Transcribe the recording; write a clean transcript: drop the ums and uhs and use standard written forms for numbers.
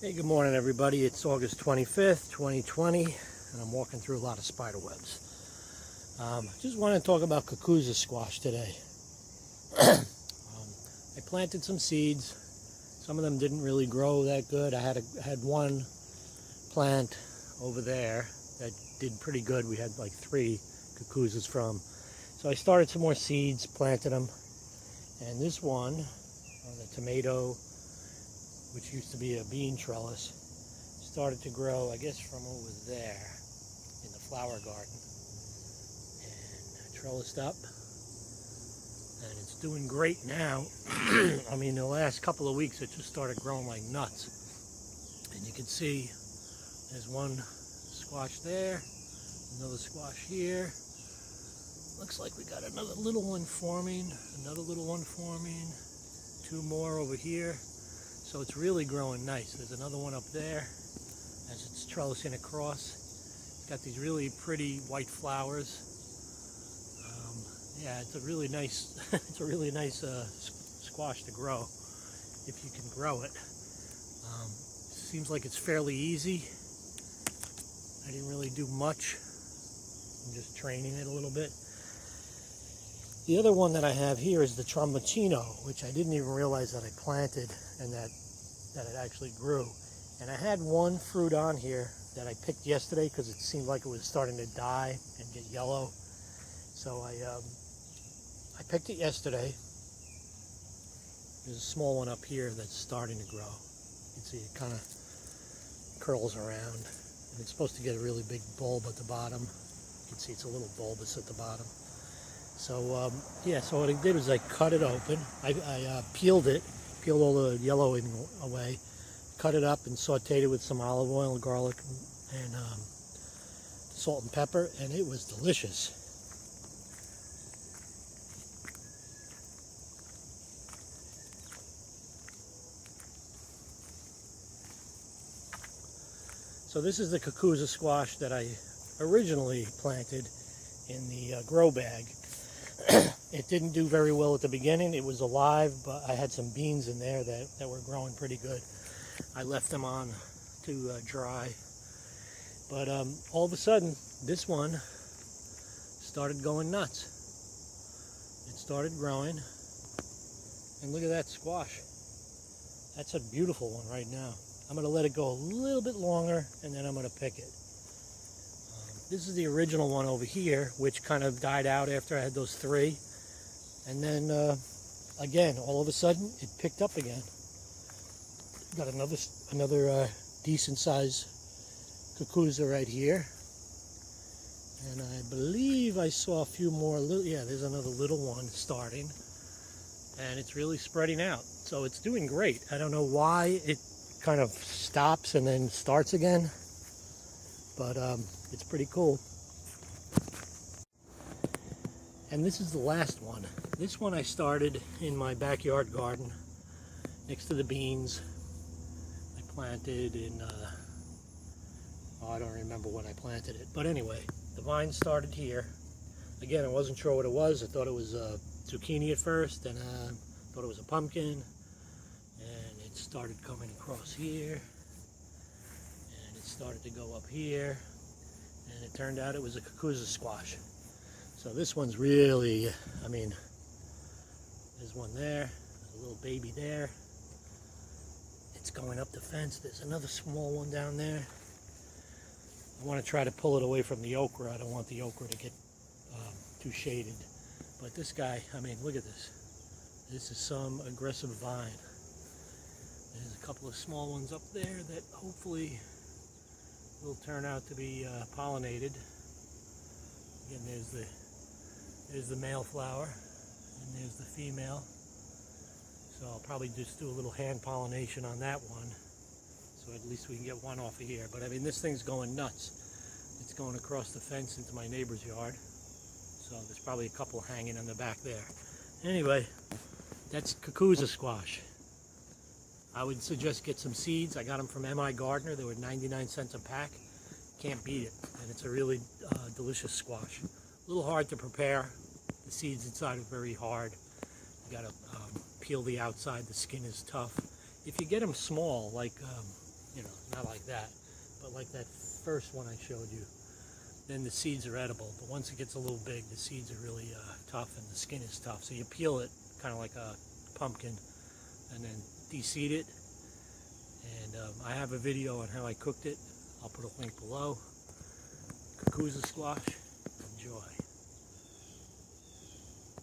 Hey, good morning everybody. It's August 25th, 2020, and I'm walking through a lot of spider webs. Just want to talk about Cucuzza squash today. I planted some seeds. Some of them didn't really grow that good. I had one plant over there that did pretty good. We had like 3 Cucuzzas from. So I started some more seeds, planted them, and this one, the tomato, which used to be a bean trellis, started to grow, I guess, from over there in the flower garden, and trellised up, and it's doing great now. I mean, the last couple of weeks it just started growing like nuts, and you can see there's one squash there, another squash here. Looks like we got another little one forming, 2 more over here. So it's really growing nice. There's another one up there as it's trellising across. It's got these really pretty white flowers. Yeah, it's a really nice squash to grow if you can grow it. Seems like it's fairly easy. I didn't really do much. I'm just training it a little bit. The other one that I have here is the tromboncino, which I didn't even realize that I planted and that it actually grew. And I had one fruit on here that I picked yesterday because it seemed like it was starting to die and get yellow. So I picked it yesterday. There's a small one up here that's starting to grow. You can see it kind of curls around. And it's supposed to get a really big bulb at the bottom. You can see it's a little bulbous at the bottom. So yeah, so what I did was I cut it open. I peeled all the yellowing away, cut it up and sauteed it with some olive oil and garlic and salt and pepper, and it was delicious. So this is the Cucuzza squash that I originally planted in the grow bag. It didn't do very well at the beginning. It was alive, but I had some beans in there that were growing pretty good. I left them on to dry. But all of a sudden, this one started going nuts. It started growing. And look at that squash. That's a beautiful one right now. I'm going to let it go a little bit longer, and then I'm going to pick it. This is the original one over here, which kind of died out after I had those 3. And then, again, all of a sudden, it picked up again. Got another decent-sized Cucuzza right here. And I believe I saw a few more. Yeah, there's another little one starting. And it's really spreading out. So it's doing great. I don't know why it kind of stops and then starts again. But it's pretty cool. And this is the last one. This one I started in my backyard garden next to the beans. I planted in, I don't remember when I planted it. But anyway, the vine started here. Again, I wasn't sure what it was. I thought it was zucchini at first, and I thought it was a pumpkin. And it started coming across here. And it started to go up here. And it turned out it was a Cucuzza squash. So this one's really, I mean, there's one there, there's a little baby there. It's going up the fence. There's another small one down there. I want to try to pull it away from the okra. I don't want the okra to get too shaded. But this guy, I mean, look at this. This is some aggressive vine. There's a couple of small ones up there that hopefully will turn out to be pollinated. Again, there's the male flower, and there's the female. So I'll probably just do a little hand pollination on that one, so at least we can get one off of here. But I mean, this thing's going nuts. It's going across the fence into my neighbor's yard. So there's probably a couple hanging in the back there. Anyway, that's Cucuzza squash. I would suggest get some seeds. I got them from MIGardener. They were 99 cents a pack. Can't beat it. And it's a really delicious squash. A little hard to prepare. The seeds inside are very hard. You got to peel the outside. The skin is tough. If you get them small, like you know, not like that, but like that first one I showed you. Then the seeds are edible, but once it gets a little big, the seeds are really tough and the skin is tough. So you peel it kind of like a pumpkin and then de-seed it. And I have a video on how I cooked it. I'll put a link below. Cucuzza squash. Enjoy.